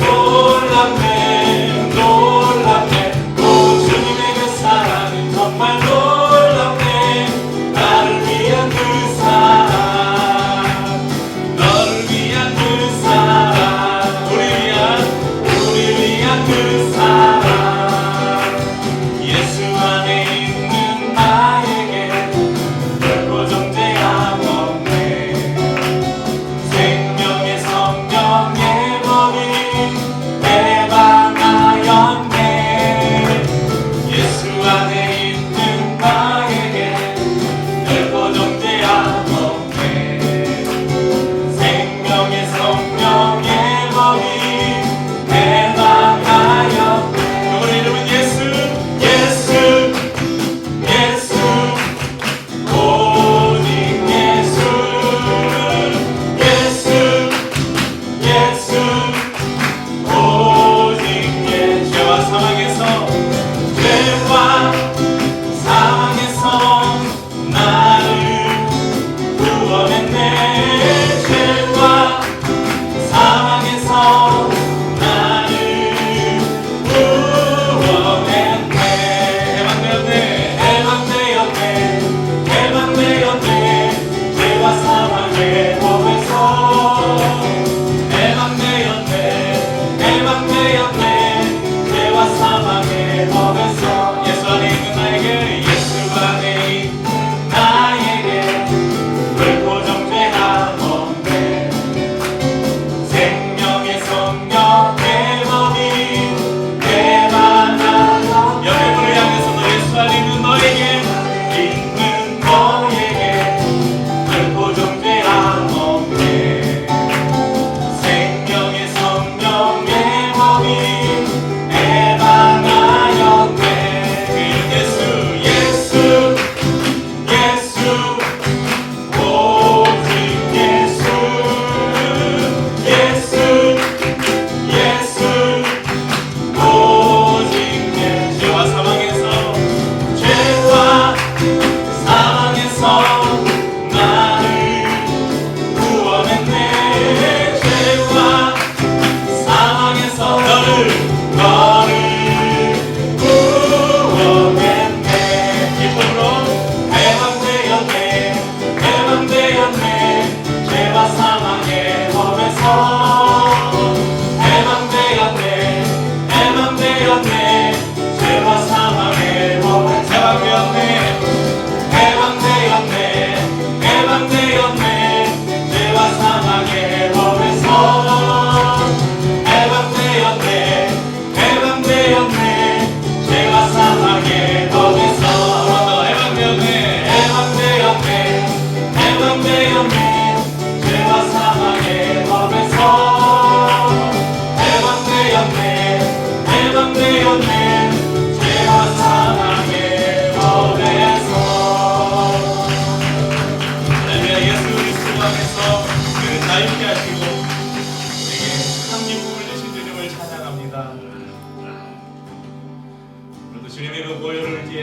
놀랍네 놀랍네 오 주님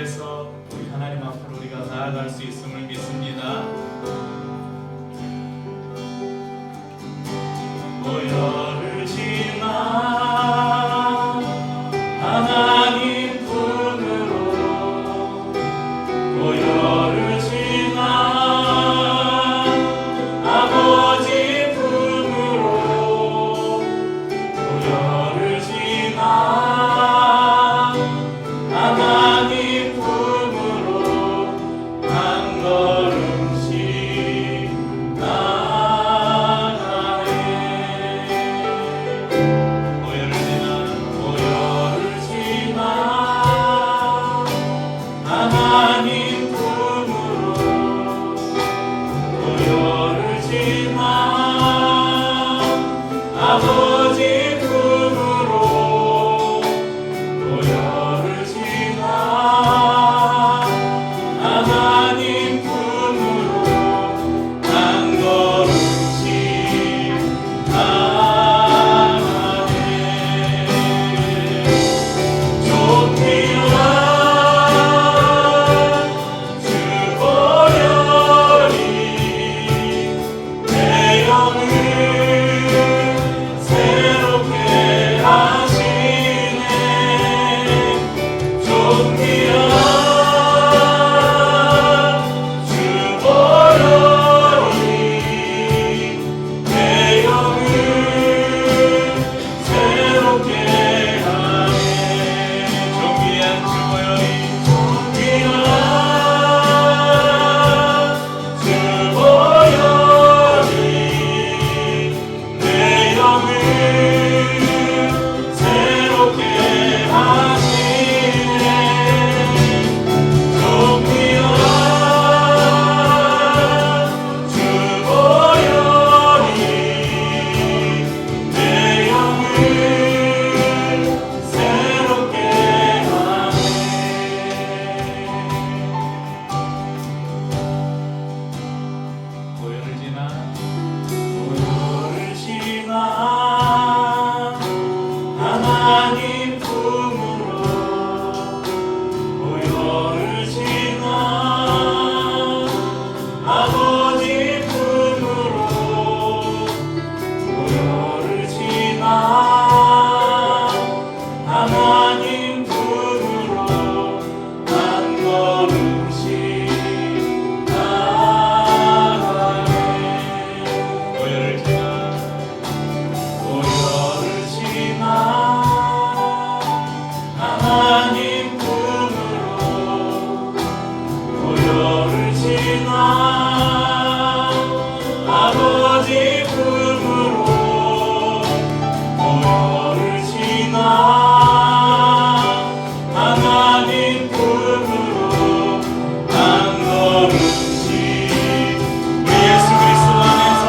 위해서 우리 하나님 앞으로 우리가 나아갈 수 있음을 믿습니다. 모여르지마 하나님 품으로 모여르지마 아버지 품으로 모여르지마 하나님 품으로 한 걸음씩 나가네. 모여르지마 하나님 품으로 모여르지마 아버지 품으로 모여르지마 하나님 품으로 한 걸음씩 나가네. 좁히라 주 보혈이 내 영을 새롭게 하시네. 좁히라 주 보혈이 내 영을 새롭게 하네. 존귀한 주 보혈이 존귀한 주 보혈이 내 영을 새롭게 하시네. 존귀한 주 보혈이 내 영을 새롭게 하네. 모여르지마 하나님 품으로 모여르지마 아버지 품으로 모여르지마 하나님 품으로 한 걸음씩 나가네. 모여르지마 하나님 품으로 모여르지마 아버지 품으로 모여르지마 하나님 품으로 한 걸음씩 우리 예수 그리스도 안에서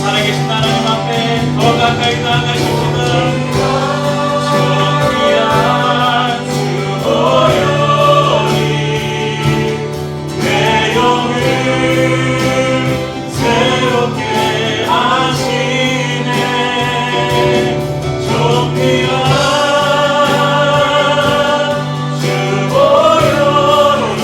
살아계신 하나님 앞에 더 가까이 나아가십시다. 존귀한 주 보혈이 내 영을 새롭게 하시네. 존귀한 주 보혈이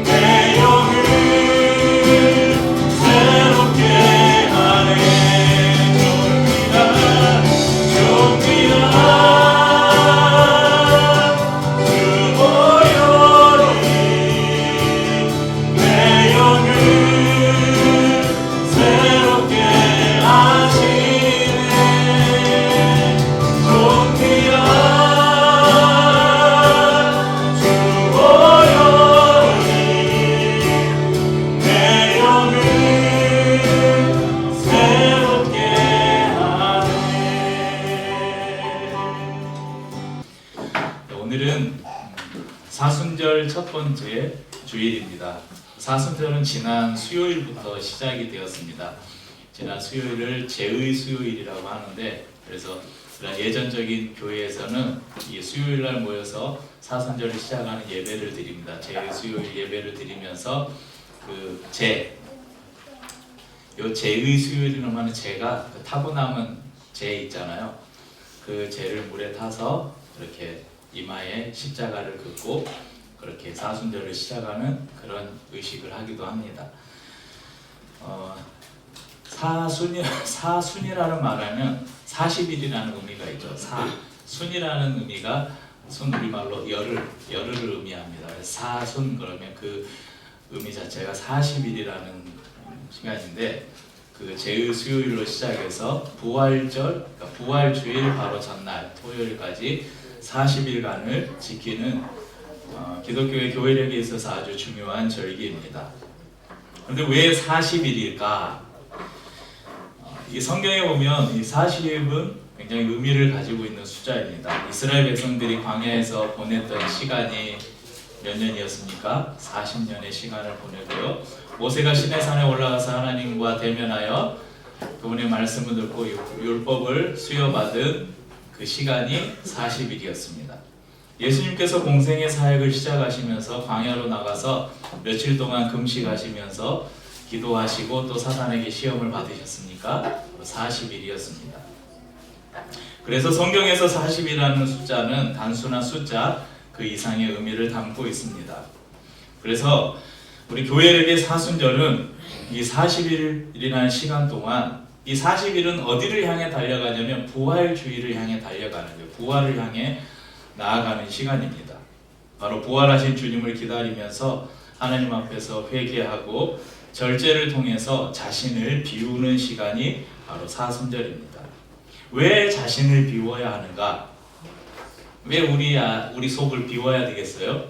내 영을 새롭게 하네. 오늘은 사순절 첫 번째 주일입니다. 사순절은 지난 수요일부터 시작이 되었습니다. 지난 수요일을 제의 수요일이라고 하는데, 그래서 예전적인 교회에서는 이 수요일 날 모여서 사순절을 시작하는 예배를 드립니다. 제의 수요일 예배를 드리면서 요 제의 수요일이라고 하는 제가 타고 남은 제 있잖아요. 그 제를 물에 타서 이렇게 이마에 십자가를 긋고 그렇게 사순절을 시작하는 그런 의식을 하기도 합니다. 사순이라는 말하면 40일이라는 의미가 있죠. 사순이라는 의미가 우리말로 열흘을 의미합니다. 사순 그러면 그 의미 자체가 40일이라는 시간인데 그 제2 수요일로 시작해서 부활절, 그러니까 부활주일 바로 전날 토요일까지 40일간을 지키는 기독교의 교회력에 있어서 아주 중요한 절기입니다. 그런데 왜 40일일까? 이 성경에 보면 이 40일은 굉장히 의미를 가지고 있는 숫자입니다. 이스라엘 백성들이 광야에서 보냈던 시간이 몇 년이었습니까? 40년의 시간을 보내고요. 모세가 시내산에 올라가서 하나님과 대면하여 그분의 말씀을 듣고 율법을 수여받은 그 시간이 40일이었습니다. 예수님께서 공생의 사역을 시작하시면서 광야로 나가서 며칠 동안 금식하시면서 기도하시고 또 사단에게 시험을 받으셨습니까? 40일이었습니다. 그래서 성경에서 40이라는 숫자는 단순한 숫자 그 이상의 의미를 담고 있습니다. 그래서 우리 교회에게 사순절은 이 40일이라는 시간 동안 이 40일은 어디를 향해 달려가냐면 부활주의를 향해 달려가는 거예요. 부활을 향해 나아가는 시간입니다. 바로 부활하신 주님을 기다리면서 하나님 앞에서 회개하고 절제를 통해서 자신을 비우는 시간이 바로 사순절입니다. 왜 자신을 비워야 하는가? 왜 우리 속을 비워야 되겠어요?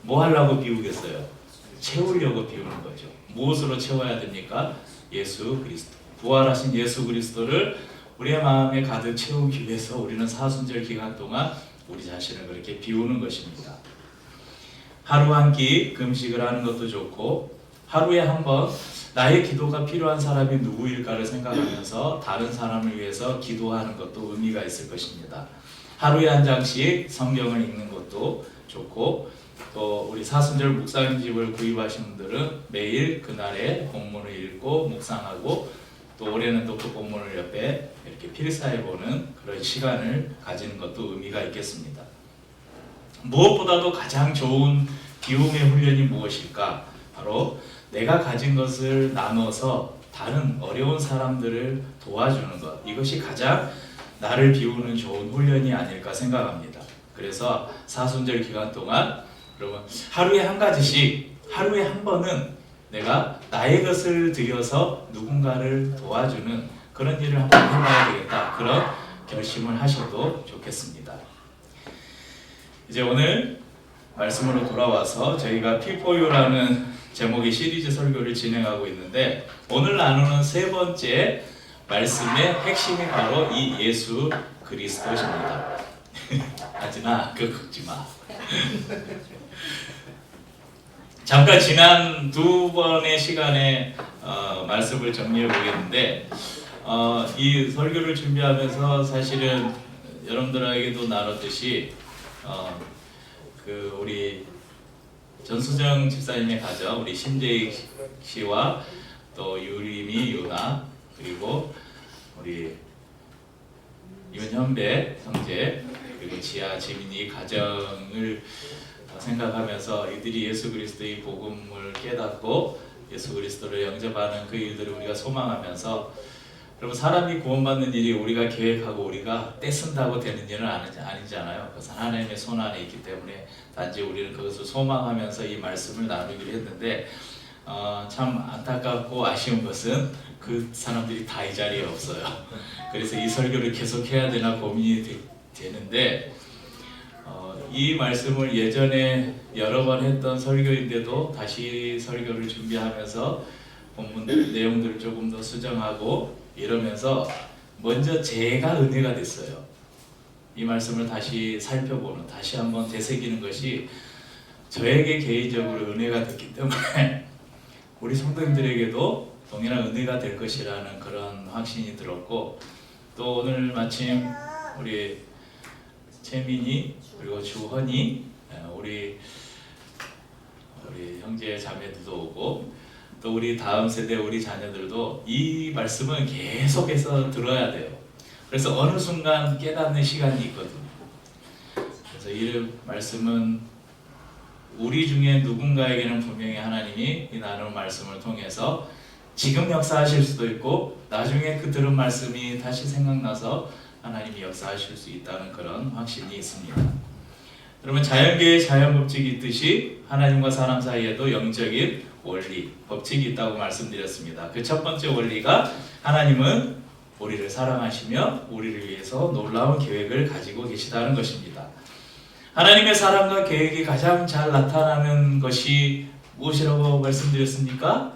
뭐 하려고 비우겠어요? 채우려고 비우는 거죠. 무엇으로 채워야 됩니까? 예수 그리스도. 부활하신 예수 그리스도를 우리의 마음에 가득 채우기 위해서 우리는 사순절 기간 동안 우리 자신을 그렇게 비우는 것입니다. 하루 한 끼 금식을 하는 것도 좋고 하루에 한 번 나의 기도가 필요한 사람이 누구일까를 생각하면서 다른 사람을 위해서 기도하는 것도 의미가 있을 것입니다. 하루에 한 장씩 성경을 읽는 것도 좋고 또 우리 사순절 묵상집을 구입하신 분들은 매일 그날의 본문을 읽고 묵상하고 또 올해는 또 그 본문을 옆에 이렇게 필사해보는 그런 시간을 가지는 것도 의미가 있겠습니다. 무엇보다도 가장 좋은 비움의 훈련이 무엇일까? 바로 내가 가진 것을 나눠서 다른 어려운 사람들을 도와주는 것, 이것이 가장 나를 비우는 좋은 훈련이 아닐까 생각합니다. 그래서 사순절 기간 동안 여러분 하루에 한 가지씩 하루에 한 번은 내가 나의 것을 들여서 누군가를 도와주는 그런 일을 한번 해봐야 되겠다, 그런 결심을 하셔도 좋겠습니다. 이제 오늘 말씀으로 돌아와서 저희가 P4U라는 제목의 시리즈 설교를 진행하고 있는데 오늘 나누는 세 번째 말씀의 핵심이 바로 이 예수 그리스도십니다. 하지나 긁지 마. 잠깐 지난 두 번의 시간에 말씀을 정리해 보겠는데 이 설교를 준비하면서 사실은 여러분들에게도 나눴듯이 우리 전수정 집사님의 가정, 우리 신재익 씨와 또 유림이 유나 그리고 우리 윤현배 형제 그리고 지아 지민이 가정을 생각하면서 이들이 예수 그리스도의 복음을 깨닫고 예수 그리스도를 영접하는 그 일들을 우리가 소망하면서, 여러분 사람이 구원받는 일이 우리가 계획하고 우리가 떼쓴다고 되는 일은 아니잖아요. 그래서 하나님의 손 안에 있기 때문에 단지 우리는 그것을 소망하면서 이 말씀을 나누기로 했는데 참 안타깝고 아쉬운 것은 그 사람들이 다 이 자리에 없어요. 그래서 이 설교를 계속 해야 되나 고민이 되는데 이 말씀을 예전에 여러 번 했던 설교인데도 다시 설교를 준비하면서 본문 내용들을 조금 더 수정하고 이러면서 먼저 제가 은혜가 됐어요. 이 말씀을 다시 살펴보는, 다시 한번 되새기는 것이 저에게 개인적으로 은혜가 됐기 때문에 우리 성도님들에게도 동일한 은혜가 될 것이라는 그런 확신이 들었고, 또 오늘 마침 우리 최민이 그리고 주헌이 우리 형제 자매들도 오고 또 우리 다음 세대 우리 자녀들도 이 말씀은 계속해서 들어야 돼요. 그래서 어느 순간 깨닫는 시간이 있거든요. 그래서 이 말씀은 우리 중에 누군가에게는 분명히 하나님이 이 나눈 말씀을 통해서 지금 역사하실 수도 있고 나중에 그 들은 말씀이 다시 생각나서 하나님이 역사하실 수 있다는 그런 확신이 있습니다. 여러분, 자연계의 자연법칙이 있듯이 하나님과 사람 사이에도 영적인 원리, 법칙이 있다고 말씀드렸습니다. 그 첫 번째 원리가 하나님은 우리를 사랑하시며 우리를 위해서 놀라운 계획을 가지고 계시다는 것입니다. 하나님의 사랑과 계획이 가장 잘 나타나는 것이 무엇이라고 말씀드렸습니까?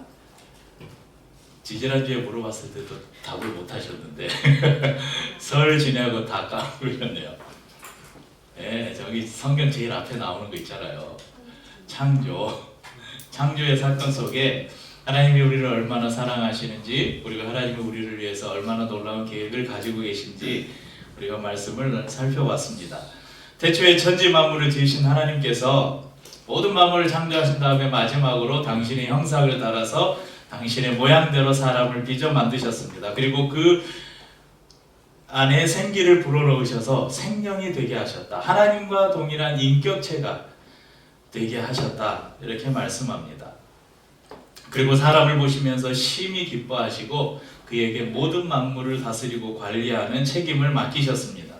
지지난주에 물어봤을 때도 답을 못 하셨는데 설 지내고 다 까먹으셨네요. 네, 저기 성경 제일 앞에 나오는 거 있잖아요. 창조의 사건 속에 하나님이 우리를 얼마나 사랑하시는지, 그리고 하나님이 우리를 위해서 얼마나 놀라운 계획을 가지고 계신지 우리가 말씀을 살펴봤습니다. 태초에 천지 만물을 지으신 하나님께서 모든 만물을 창조하신 다음에 마지막으로 당신의 형상을 따라서 당신의 모양대로 사람을 빚어 만드셨습니다. 그리고 그 안에 생기를 불어넣으셔서 생명이 되게 하셨다. 하나님과 동일한 인격체가 되게 하셨다. 이렇게 말씀합니다. 그리고 사람을 보시면서 심히 기뻐하시고 그에게 모든 만물을 다스리고 관리하는 책임을 맡기셨습니다.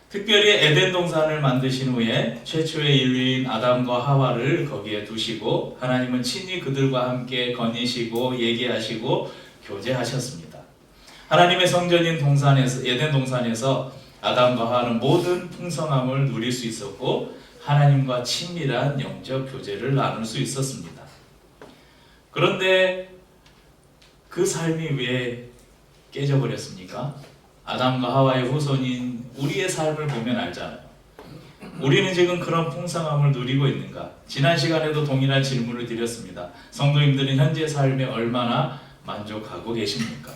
특별히 에덴 동산을 만드신 후에 최초의 인류인 아담과 하와를 거기에 두시고 하나님은 친히 그들과 함께 거니시고 얘기하시고 교제하셨습니다. 하나님의 성전인 에덴 동산에서 아담과 하와는 모든 풍성함을 누릴 수 있었고 하나님과 친밀한 영적 교제를 나눌 수 있었습니다. 그런데 그 삶이 왜 깨져버렸습니까? 아담과 하와의 후손인 우리의 삶을 보면 알잖아요. 우리는 지금 그런 풍성함을 누리고 있는가? 지난 시간에도 동일한 질문을 드렸습니다. 성도님들은 현재 삶에 얼마나 만족하고 계십니까?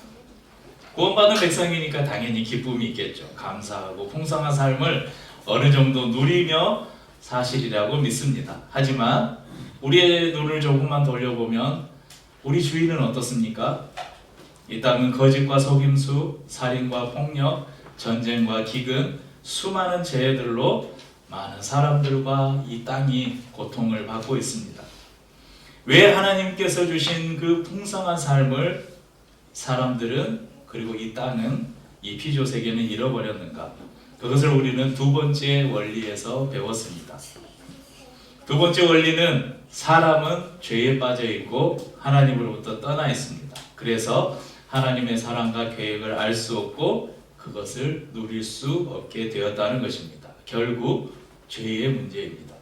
구원받은 백성이니까 당연히 기쁨이 있겠죠. 감사하고 풍성한 삶을 어느 정도 누리며 사실이라고 믿습니다. 하지만 우리의 눈을 조금만 돌려보면 우리 주위는 어떻습니까? 이 땅은 거짓과 속임수, 살인과 폭력, 전쟁과 기근, 수많은 재해들로 많은 사람들과 이 땅이 고통을 받고 있습니다. 왜 하나님께서 주신 그 풍성한 삶을 사람들은, 그리고 이 땅은, 이 피조 세계는 잃어버렸는가? 그것을 우리는 두 번째 원리에서 배웠습니다. 두 번째 원리는 사람은 죄에 빠져 있고 하나님으로부터 떠나 있습니다. 그래서 하나님의 사랑과 계획을 알 수 없고 그것을 누릴 수 없게 되었다는 것입니다. 결국 죄의 문제입니다.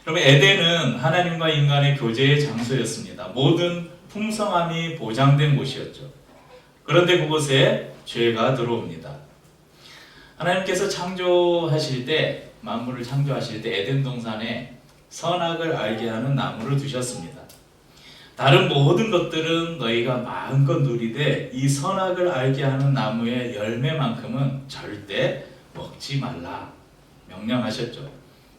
그러면 에덴은 하나님과 인간의 교제의 장소였습니다. 모든 풍성함이 보장된 곳이었죠. 그런데 그곳에 죄가 들어옵니다. 하나님께서 창조하실 때, 만물을 창조하실 때 에덴 동산에 선악을 알게 하는 나무를 두셨습니다. 다른 모든 것들은 너희가 마음껏 누리되 이 선악을 알게 하는 나무의 열매만큼은 절대 먹지 말라 명령하셨죠.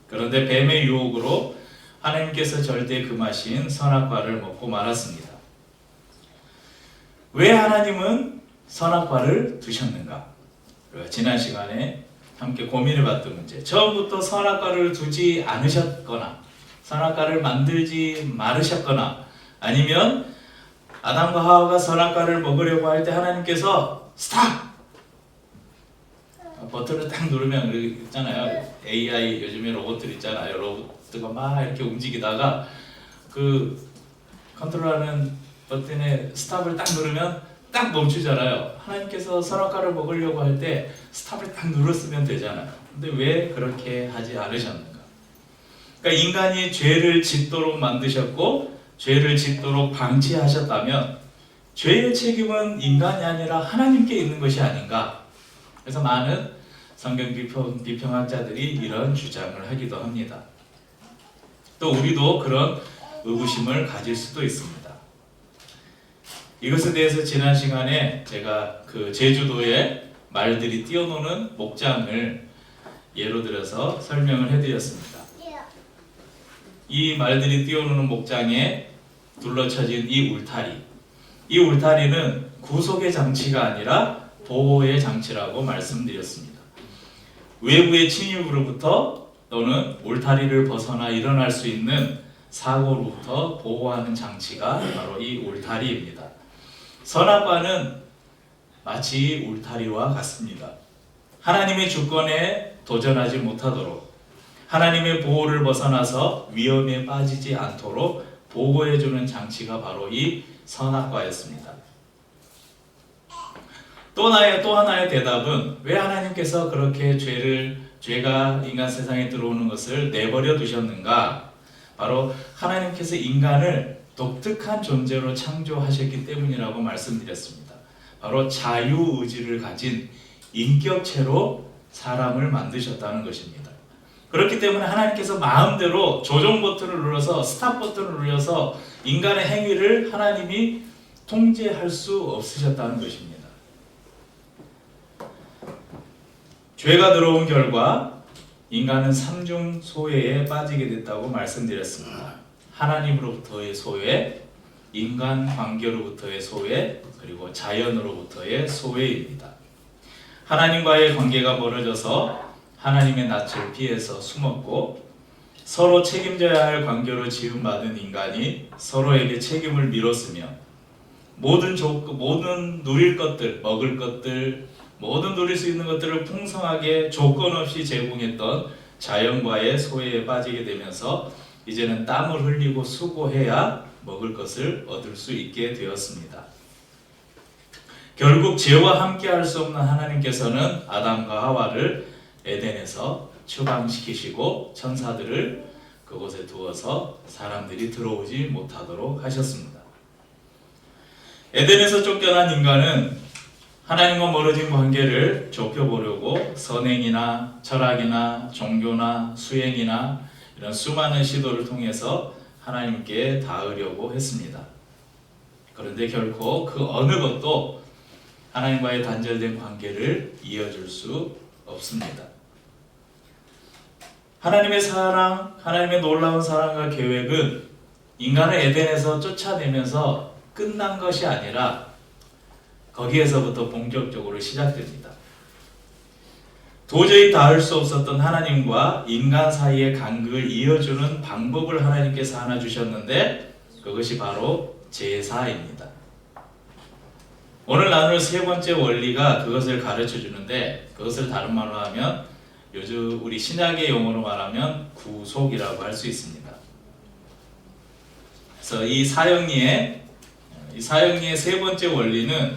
그런데 뱀의 유혹으로 하나님께서 절대 금하신 선악과를 먹고 말았습니다. 왜 하나님은 선악과를 두셨는가? 지난 시간에 함께 고민해봤던 문제, 처음부터 선악과를 두지 않으셨거나 선악과를 만들지 말으셨거나 아니면 아담과 하와가 선악과를 먹으려고 할 때 하나님께서 스탑! 버튼을 딱 누르면 있잖아요. AI 요즘에 로봇들 있잖아요. 로봇가 막 이렇게 움직이다가 그 컨트롤하는 버튼에 스탑을 딱 누르면 딱 멈추잖아요. 하나님께서 선악과를 먹으려고 할 때 스탑을 딱 눌렀으면 되잖아요. 근데 왜 그렇게 하지 않으셨는가? 그러니까 인간이 죄를 짓도록 만드셨고 죄를 짓도록 방치하셨다면 죄의 책임은 인간이 아니라 하나님께 있는 것이 아닌가? 그래서 많은 성경 비평학자들이 이런 주장을 하기도 합니다. 또 우리도 그런 의구심을 가질 수도 있습니다. 이것에 대해서 지난 시간에 제가 그 제주도에 말들이 뛰어노는 목장을 예로 들어서 설명을 해드렸습니다. 이 말들이 뛰어노는 목장에 둘러쳐진 이 울타리는 구속의 장치가 아니라 보호의 장치라고 말씀드렸습니다. 외부의 침입으로부터 또는 울타리를 벗어나 일어날 수 있는 사고로부터 보호하는 장치가 바로 이 울타리입니다. 선악과는 마치 울타리와 같습니다. 하나님의 주권에 도전하지 못하도록, 하나님의 보호를 벗어나서 위험에 빠지지 않도록 보호해주는 장치가 바로 이 선악과였습니다. 또 하나의 대답은 왜 하나님께서 그렇게 죄가 인간 세상에 들어오는 것을 내버려 두셨는가? 바로 하나님께서 인간을 독특한 존재로 창조하셨기 때문이라고 말씀드렸습니다. 바로 자유의지를 가진 인격체로 사람을 만드셨다는 것입니다. 그렇기 때문에 하나님께서 마음대로 조정 버튼을 눌러서 스탑 버튼을 눌러서 인간의 행위를 하나님이 통제할 수 없으셨다는 것입니다. 죄가 들어온 결과 인간은 삼중 소외에 빠지게 됐다고 말씀드렸습니다. 하나님으로부터의 소외, 인간 관계로부터의 소외, 그리고 자연으로부터의 소외입니다. 하나님과의 관계가 멀어져서 하나님의 낯을 피해서 숨었고, 서로 책임져야 할 관계로 지음받은 인간이 서로에게 책임을 미뤘으며, 모든 누릴 것들, 먹을 것들, 모든 누릴 수 있는 것들을 풍성하게 조건 없이 제공했던 자연과의 소외에 빠지게 되면서 이제는 땀을 흘리고 수고해야 먹을 것을 얻을 수 있게 되었습니다. 결국 죄와 함께 할 수 없는 하나님께서는 아담과 하와를 에덴에서 추방시키시고 천사들을 그곳에 두어서 사람들이 들어오지 못하도록 하셨습니다. 에덴에서 쫓겨난 인간은 하나님과 멀어진 관계를 좁혀보려고 선행이나 철학이나 종교나 수행이나 이런 수많은 시도를 통해서 하나님께 닿으려고 했습니다. 그런데 결코 그 어느 것도 하나님과의 단절된 관계를 이어줄 수 없습니다. 하나님의 사랑, 하나님의 놀라운 사랑과 계획은 인간을 에덴에서 쫓아내면서 끝난 것이 아니라 거기에서부터 본격적으로 시작됩니다. 도저히 닿을 수 없었던 하나님과 인간 사이의 간극을 이어주는 방법을 하나님께서 하나 주셨는데 그것이 바로 제사입니다. 오늘 나눌 세 번째 원리가 그것을 가르쳐 주는데, 그것을 다른 말로 하면 요즘 우리 신약의 용어로 말하면 구속이라고 할 수 있습니다. 그래서 이 사형리의 세 번째 원리는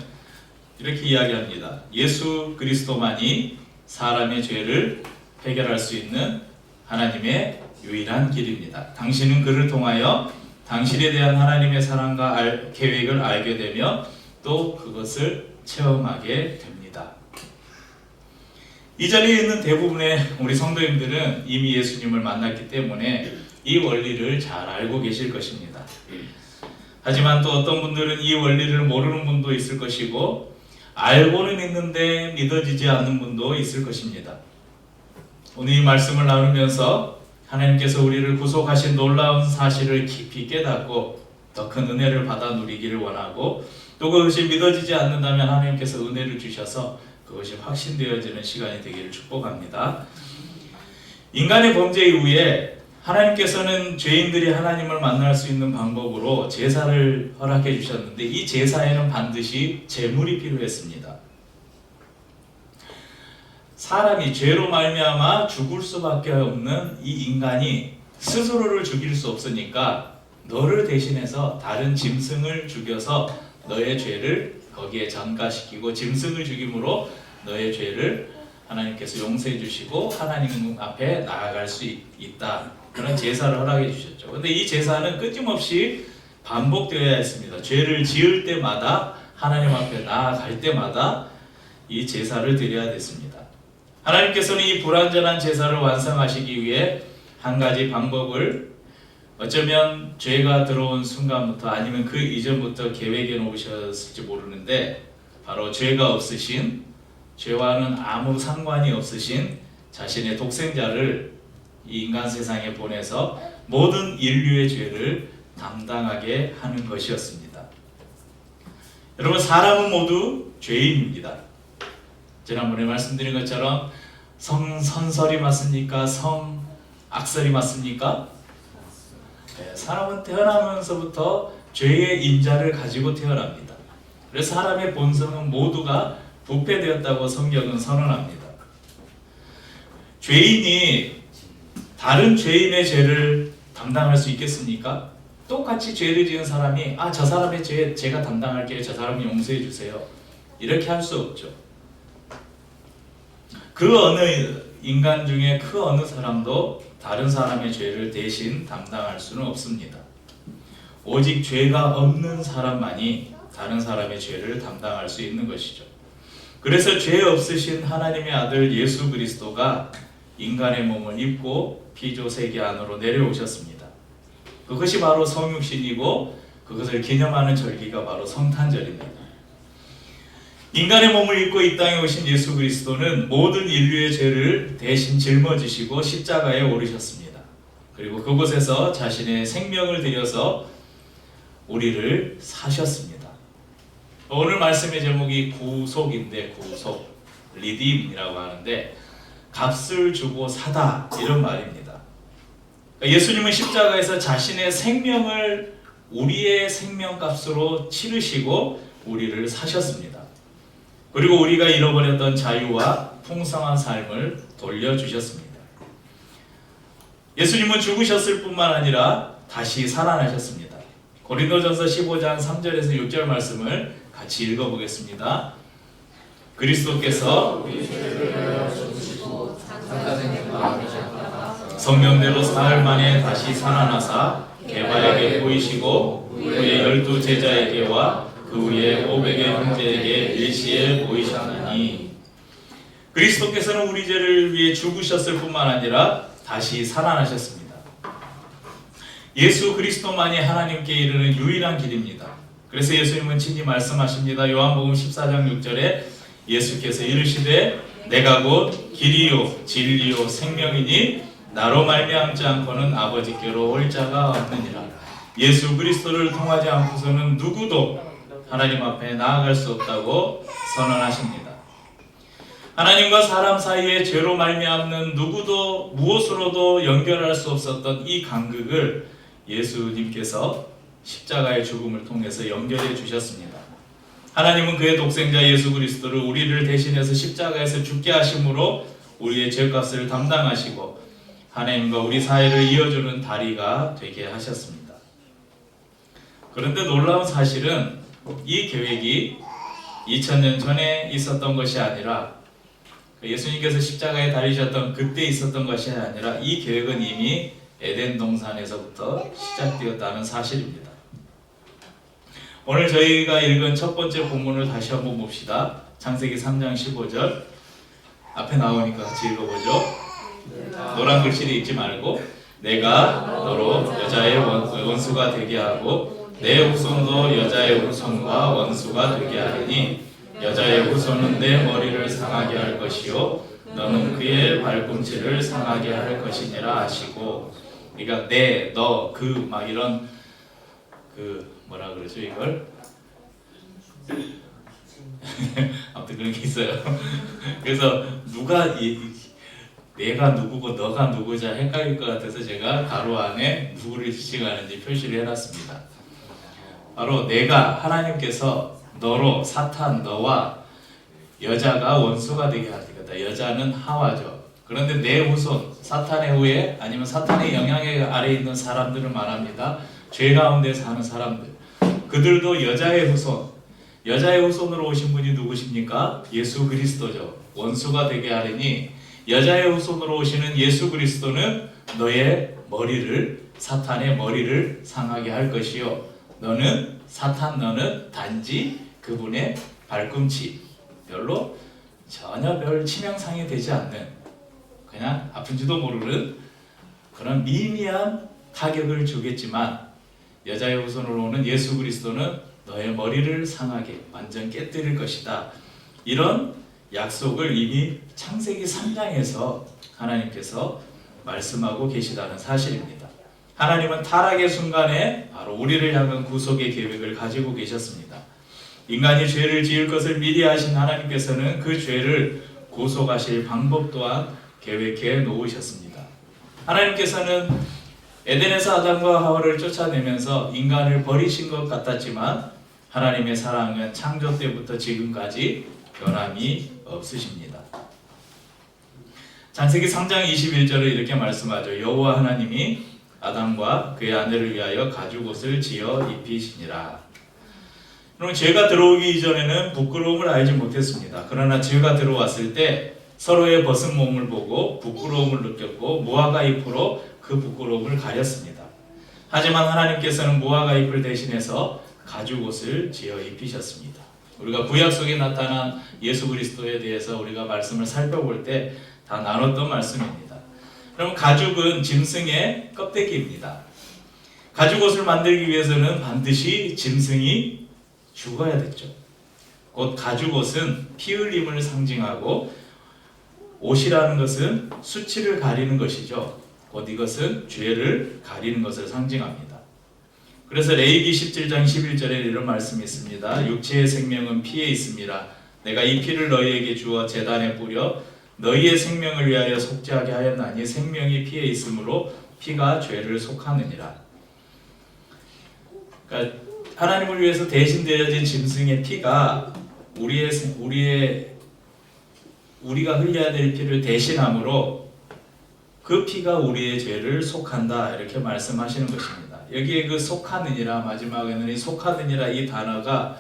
이렇게 이야기합니다. 예수 그리스도만이 사람의 죄를 해결할 수 있는 하나님의 유일한 길입니다. 당신은 그를 통하여 당신에 대한 하나님의 사랑과 계획을 알게 되며 또 그것을 체험하게 됩니다. 이 자리에 있는 대부분의 우리 성도님들은 이미 예수님을 만났기 때문에 이 원리를 잘 알고 계실 것입니다. 하지만 또 어떤 분들은 이 원리를 모르는 분도 있을 것이고, 알고는 있는데 믿어지지 않는 분도 있을 것입니다. 오늘 이 말씀을 나누면서 하나님께서 우리를 구속하신 놀라운 사실을 깊이 깨닫고 더 큰 은혜를 받아 누리기를 원하고, 또 그것이 믿어지지 않는다면 하나님께서 은혜를 주셔서 그것이 확신되어지는 시간이 되기를 축복합니다. 인간의 범죄 이후에 하나님께서는 죄인들이 하나님을 만날 수 있는 방법으로 제사를 허락해 주셨는데, 이 제사에는 반드시 제물이 필요했습니다. 사람이 죄로 말미암아 죽을 수밖에 없는 이 인간이 스스로를 죽일 수 없으니까 너를 대신해서 다른 짐승을 죽여서 너의 죄를 거기에 전가시키고, 짐승을 죽임으로 너의 죄를 하나님께서 용서해 주시고 하나님 앞에 나아갈 수 있다. 그런 제사를 허락해 주셨죠. 그런데 이 제사는 끊임없이 반복되어야 했습니다. 죄를 지을 때마다, 하나님 앞에 나아갈 때마다 이 제사를 드려야 됐습니다. 하나님께서는 이 불완전한 제사를 완성하시기 위해 한 가지 방법을 어쩌면 죄가 들어온 순간부터 아니면 그 이전부터 계획해 놓으셨을지 모르는데, 바로 죄가 없으신, 죄와는 아무 상관이 없으신 자신의 독생자를 이 인간 세상에 보내서 모든 인류의 죄를 담당하게 하는 것이었습니다. 여러분, 사람은 모두 죄인입니다. 지난번에 말씀드린 것처럼 성선설이 맞습니까? 성악설이 맞습니까? 네, 사람은 태어나면서부터 죄의 인자를 가지고 태어납니다. 그래서 사람의 본성은 모두가 부패되었다고 성경은 선언합니다. 죄인이 다른 죄인의 죄를 담당할 수 있겠습니까? 똑같이 죄를 지은 사람이 저 사람의 죄 제가 담당할게요. 저 사람 용서해 주세요. 이렇게 할 수 없죠. 그 어느 인간 중에 그 어느 사람도 다른 사람의 죄를 대신 담당할 수는 없습니다. 오직 죄가 없는 사람만이 다른 사람의 죄를 담당할 수 있는 것이죠. 그래서 죄 없으신 하나님의 아들 예수 그리스도가 인간의 몸을 입고 피조 세계 안으로 내려오셨습니다. 그것이 바로 성육신이고 그것을 기념하는 절기가 바로 성탄절입니다. 인간의 몸을 입고 이 땅에 오신 예수 그리스도는 모든 인류의 죄를 대신 짊어지시고 십자가에 오르셨습니다. 그리고 그곳에서 자신의 생명을 들여서 우리를 사셨습니다. 오늘 말씀의 제목이 구속인데, 구속, 리딤이라고 하는데 값을 주고 사다 이런 말입니다. 예수님은 십자가에서 자신의 생명을 우리의 생명값으로 치르시고 우리를 사셨습니다. 그리고 우리가 잃어버렸던 자유와 풍성한 삶을 돌려주셨습니다. 예수님은 죽으셨을 뿐만 아니라 다시 살아나셨습니다. 고린도전서 15장 3절에서 6절 말씀을 같이 읽어보겠습니다. 그리스도께서 성령대로 사흘 만에 다시 살아나사 게바에게 보이시고 그의 12 제자에게와 그 후에 500의 형제에게 일시에 보이셨나니, 그리스도께서는 우리 죄를 위해 죽으셨을 뿐만 아니라 다시 살아나셨습니다. 예수 그리스도만이 하나님께 이르는 유일한 길입니다. 그래서 예수님은 친히 말씀하십니다. 요한복음 14장 6절에 예수께서 이르시되 내가 곧 길이요 진리요 생명이니 나로 말미암지 않고는 아버지께로 올 자가 없느니라. 예수 그리스도를 통하지 않고서는 누구도 하나님 앞에 나아갈 수 없다고 선언하십니다. 하나님과 사람 사이에 죄로 말미암는 누구도 무엇으로도 연결할 수 없었던 이 간극을 예수님께서 십자가의 죽음을 통해서 연결해 주셨습니다. 하나님은 그의 독생자 예수 그리스도를 우리를 대신해서 십자가에서 죽게 하심으로 우리의 죄값을 담당하시고 하나님과 우리 사이를 이어주는 다리가 되게 하셨습니다. 그런데 놀라운 사실은 이 계획이 2000년 전에 있었던 것이 아니라 예수님께서 십자가에 달리셨던 그때 있었던 것이 아니라 이 계획은 이미 에덴 동산에서부터 시작되었다는 사실입니다. 오늘 저희가 읽은 첫 번째 본문을 다시 한번 봅시다. 창세기 3장 15절 앞에 나오니까 같이 읽어보죠. 노란 글씨를 읽지 말고 내가 너로 여자의 원수가 되게 하고 내 후손도 여자의 후손과 원수가 되게 하리니 여자의 후손은 내 머리를 상하게 할 것이요 너는 그의 발꿈치를 상하게 할 것이니라 하시고, 그러니까 내, 너, 그 막 이런 뭐라 그러죠 이걸? 아무튼 그런 게 있어요. 그래서 내가 누구고 너가 누구자 헷갈릴 것 같아서 제가 가로 안에 누구를 지칭하는지 표시를 해놨습니다. 바로 내가, 하나님께서 너로 사탄 너와 여자가 원수가 되게 하리다. 여자는 하와죠. 그런데 내 후손, 사탄의 후예 아니면 사탄의 영향 아래에 있는 사람들을 말합니다. 죄 가운데 사는 사람들, 그들도 여자의 후손, 여자의 후손으로 오신 분이 누구십니까? 예수 그리스도죠. 원수가 되게 하리니 여자의 후손으로 오시는 예수 그리스도는 너의 머리를, 사탄의 머리를 상하게 할 것이요 너는, 사탄 너는 단지 그분의 발꿈치, 전혀 별 치명상이 되지 않는, 그냥 아픈지도 모르는 그런 미미한 타격을 주겠지만 여자의 후손으로 오는 예수 그리스도는 너의 머리를 상하게 완전 깨뜨릴 것이다. 이런 약속을 이미 창세기 3장에서 하나님께서 말씀하고 계시다는 사실입니다. 하나님은 타락의 순간에 바로 우리를 향한 구속의 계획을 가지고 계셨습니다. 인간이 죄를 지을 것을 미리 아신 하나님께서는 그 죄를 구속하실 방법 또한 계획해 놓으셨습니다. 하나님께서는 에덴에서 아담과 하와를 쫓아내면서 인간을 버리신 것 같았지만 하나님의 사랑은 창조 때부터 지금까지 변함이 없으십니다. 창세기 3장 21절에 이렇게 말씀하죠. 여호와 하나님이 아담과 그의 아내를 위하여 가죽옷을 지어 입히시니라. 그럼 죄가 들어오기 이전에는 부끄러움을 알지 못했습니다. 그러나 죄가 들어왔을 때 서로의 벗은 몸을 보고 부끄러움을 느꼈고 무화과 잎으로 그 부끄러움을 가렸습니다. 하지만 하나님께서는 무화과 잎을 대신해서 가죽옷을 지어 입히셨습니다. 우리가 구약 속에 나타난 예수 그리스도에 대해서 우리가 말씀을 살펴볼 때 다 나눴던 말씀입니다. 그럼 가죽은 짐승의 껍데기입니다. 가죽옷을 만들기 위해서는 반드시 짐승이 죽어야 됐죠. 곧 가죽옷은 피 흘림을 상징하고 옷이라는 것은 수치를 가리는 것이죠. 곧 이것은 죄를 가리는 것을 상징합니다. 그래서 레위기 17장 11절에 이런 말씀이 있습니다. 육체의 생명은 피에 있습니다. 내가 이 피를 너희에게 주어 제단에 뿌려 너희의 생명을 위하여 속죄하게 하였나니 생명이 피에 있으므로 피가 죄를 속하느니라. 그러니까 하나님을 위해서 대신 되어진 짐승의 피가 우리가 흘려야 될 피를 대신함으로 그 피가 우리의 죄를 속한다 이렇게 말씀하시는 것입니다. 여기에 그 속하느니라 마지막에는 이 속하느니라 이 단어가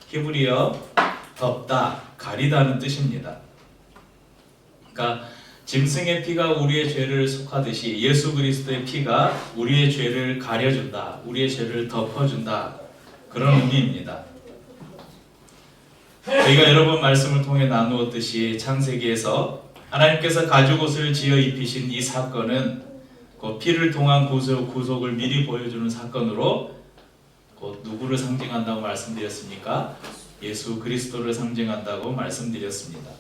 히브리어 덮다, 가리다는 뜻입니다. 그러니까 짐승의 피가 우리의 죄를 속하듯이 예수 그리스도의 피가 우리의 죄를 가려준다, 우리의 죄를 덮어준다 그런 의미입니다. 저희가 여러 번 말씀을 통해 나누었듯이 창세기에서 하나님께서 가죽옷을 지어 입히신 이 사건은 그 피를 통한 구속을 미리 보여주는 사건으로 곧 누구를 상징한다고 말씀드렸습니까? 예수 그리스도를 상징한다고 말씀드렸습니다.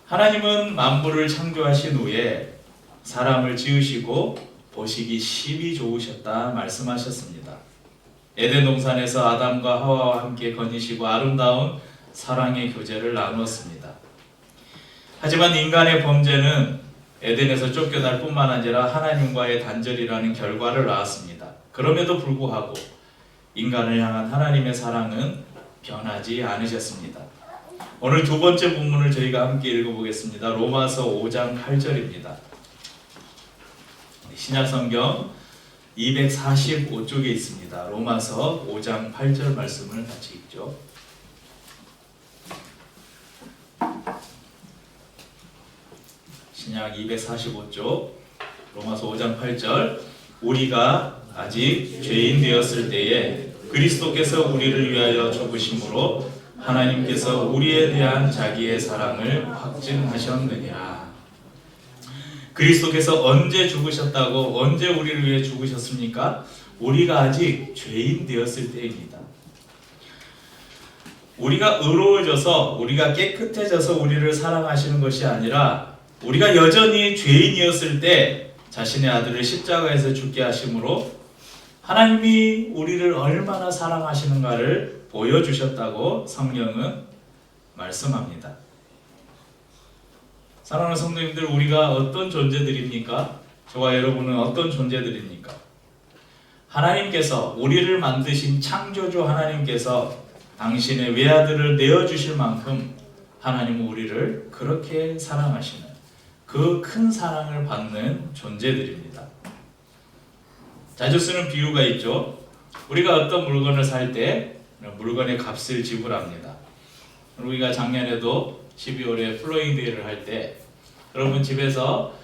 하나님은 만물을 창조하신 후에 사람을 지으시고 보시기 심히 좋으셨다 말씀하셨습니다. 에덴 동산에서 아담과 하와와 함께 거니시고 아름다운 사랑의 교제를 나누었습니다. 하지만 인간의 범죄는 에덴에서 쫓겨날 뿐만 아니라 하나님과의 단절이라는 결과를 낳았습니다. 그럼에도 불구하고 인간을 향한 하나님의 사랑은 변하지 않으셨습니다. 오늘 두 번째 본문을 저희가 함께 읽어보겠습니다. 로마서 5장 8절입니다. 신약성경 245쪽에 있습니다. 로마서 5장 8절 말씀을 같이 읽죠. 신약 245쪽 로마서 5장 8절 우리가 아직 죄인 되었을 때에 그리스도께서 우리를 위하여 죽으심으로 하나님께서 우리에 대한 자기의 사랑을 확증하셨느니라. 그리스도께서 언제 죽으셨다고 언제 우리를 위해 죽으셨습니까? 우리가 아직 죄인 되었을 때입니다. 우리가 의로워져서 우리가 깨끗해져서 우리를 사랑하시는 것이 아니라 우리가 여전히 죄인이었을 때 자신의 아들을 십자가에서 죽게 하심으로 하나님이 우리를 얼마나 사랑하시는가를 보여주셨다고 성경은 말씀합니다. 사랑하는 성도님들, 우리가 어떤 존재들입니까? 저와 여러분은 어떤 존재들입니까? 하나님께서 우리를 만드신 창조주 하나님께서 당신의 외아들을 내어주실 만큼 하나님은 우리를 그렇게 사랑하시는 그 큰 사랑을 받는 존재들입니다. 자주 쓰는 비유가 있죠. 우리가 어떤 물건을 살 때 물건의 값을 지불합니다. 우리가 작년에도 12월에 플로잉 데이를 할 때 여러분 집에서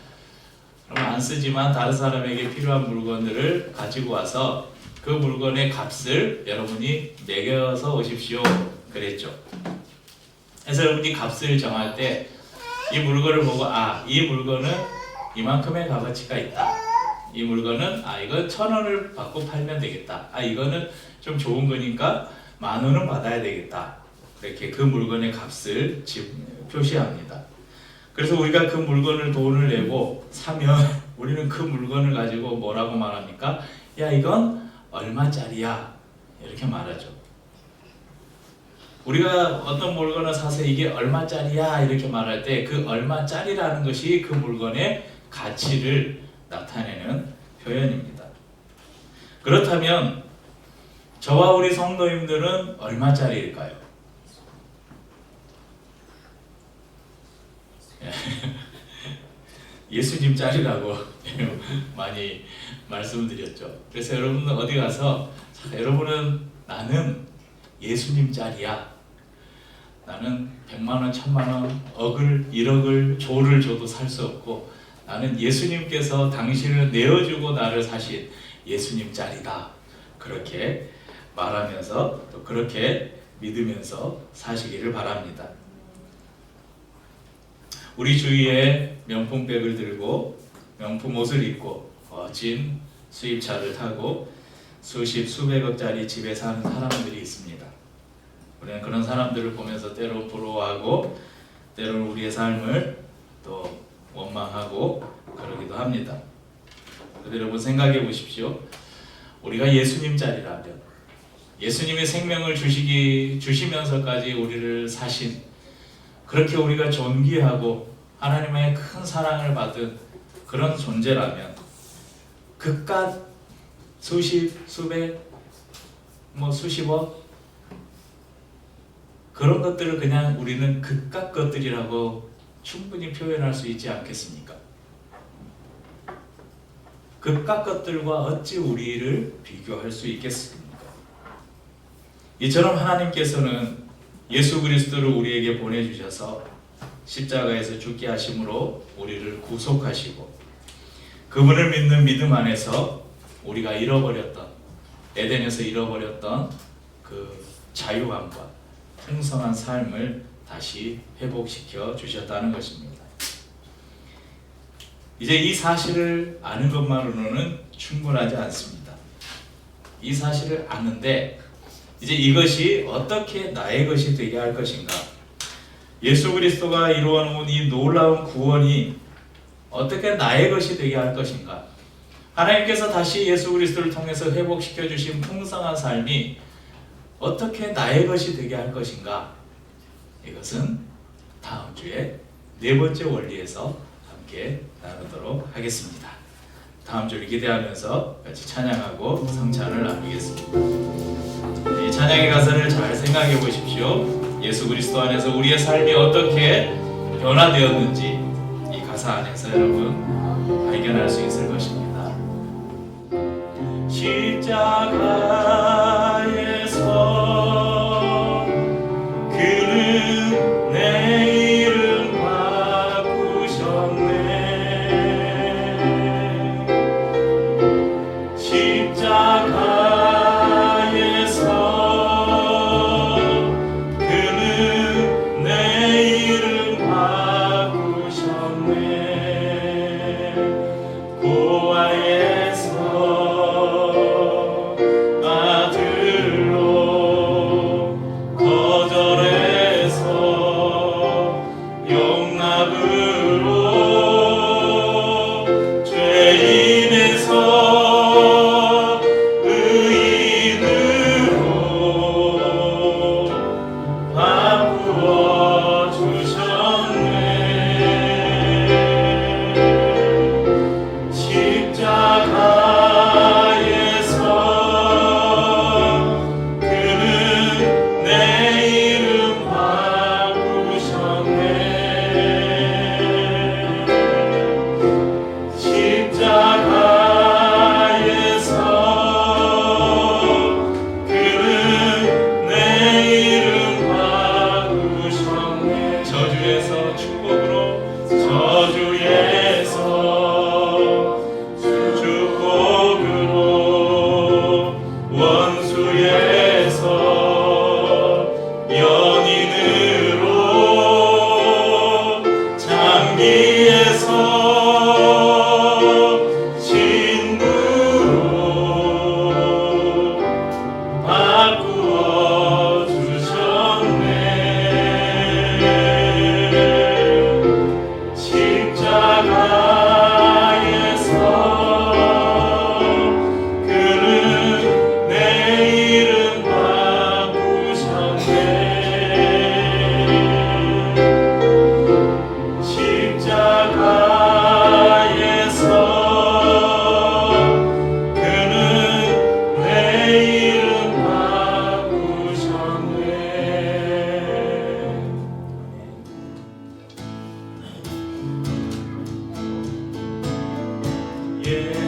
안 쓰지만 다른 사람에게 필요한 물건들을 가지고 와서 그 물건의 값을 여러분이 매겨서 오십시오 그랬죠. 그래서 여러분이 값을 정할 때 이 물건을 보고 이 물건은 이만큼의 값어치가 있다. 이 물건은 이건 1,000원을 받고 팔면 되겠다. 이거는 좀 좋은 거니까 10,000원은 받아야 되겠다. 이렇게 그 물건의 값을 표시합니다. 그래서 우리가 그 물건을 돈을 내고 사면 우리는 그 물건을 가지고 뭐라고 말합니까? 야, 이건 얼마짜리야? 이렇게 말하죠. 우리가 어떤 물건을 사서 이게 얼마짜리야 이렇게 말할 때 그 얼마짜리라는 것이 그 물건의 가치를 나타내는 표현입니다. 그렇다면 저와 우리 성도님들은 얼마짜리일까요? 예수님 짤이라고 많이 말씀드렸죠. 그래서 여러분들 어디 가서 여러분은 나는 예수님 짤이야. 나는 100만원, 1000만원, 억을, 1억을, 조를 줘도 살 수 없고 나는 예수님께서 당신을 내어주고 나를 사신 예수님 짤이다. 그렇게 말하면서 또 그렇게 믿으면서 사시기를 바랍니다. 우리 주위에 명품백을 들고 명품 옷을 입고 멋진 수입차를 타고 수십 수백억짜리 집에 사는 사람들이 있습니다. 우리는 그런 사람들을 보면서 때로 부러워하고 때로는 우리의 삶을 또 원망하고 그러기도 합니다. 그런데 여러분 생각해 보십시오. 우리가 예수님 짤이라면 예수님의 생명을 주시면서까지 우리를 사신 그렇게 우리가 존귀하고 하나님의 큰 사랑을 받은 그런 존재라면 그깟 수십, 수백, 수십억 그런 것들을 그냥 우리는 그깟 것들이라고 충분히 표현할 수 있지 않겠습니까? 그깟 것들과 어찌 우리를 비교할 수 있겠습니까? 이처럼 하나님께서는 예수 그리스도를 우리에게 보내주셔서 십자가에서 죽게 하심으로 우리를 구속하시고 그분을 믿는 믿음 안에서 우리가 잃어버렸던 에덴에서 잃어버렸던 그 자유함과 풍성한 삶을 다시 회복시켜 주셨다는 것입니다. 이제 이 사실을 아는 것만으로는 충분하지 않습니다. 이 사실을 아는데 이제 이것이 어떻게 나의 것이 되게 할 것인가? 예수 그리스도가 이루어 놓은 이 놀라운 구원이 어떻게 나의 것이 되게 할 것인가? 하나님께서 다시 예수 그리스도를 통해서 회복시켜 주신 풍성한 삶이 어떻게 나의 것이 되게 할 것인가? 이것은 다음 주에 네 번째 원리에서 함께 나누도록 하겠습니다. 다음 주를 기대하면서 같이 찬양하고 성찬을 나누겠습니다. 이 찬양의 가사를 잘 생각해 보십시오. 예수 그리스도 안에서 우리의 삶이 어떻게 변화되었는지 이 가사 안에서 여러분 발견할 수 있을 것입니다. 십자가에서 그는 내 이름 바꾸셨네. 십자가에서 그는 내 이름 바꾸셨네. 고아에서 예수의